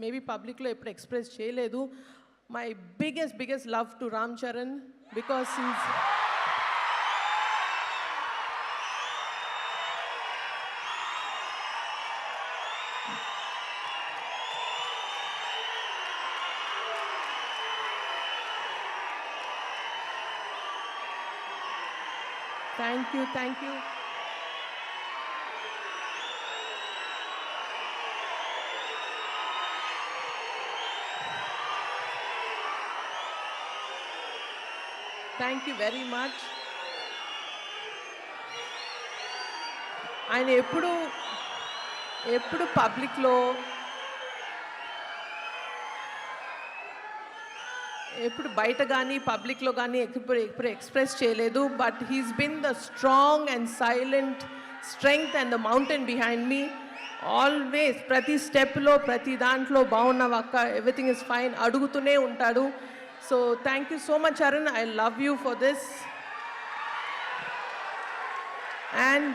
Maybe పబ్లిక్లో ఎప్పుడు express చేయలేదు. My biggest love to Ram Charan because he's thank you. Thank you very much. ఆయన ఎప్పుడు పబ్లిక్లో ఎప్పుడు బయట కానీ పబ్లిక్లో కానీ ఎప్పుడు ఎక్స్ప్రెస్ చేయలేదు. But he's been the strong and silent strength and the mountain behind me. Always ప్రతి స్టెప్లో ప్రతి దాంట్లో బాగున్నావక్క, ఎవ్రీథింగ్ ఇస్ ఫైన్ అడుగుతూనే ఉంటాడు. So thank you so much, Arun. I love you for this. And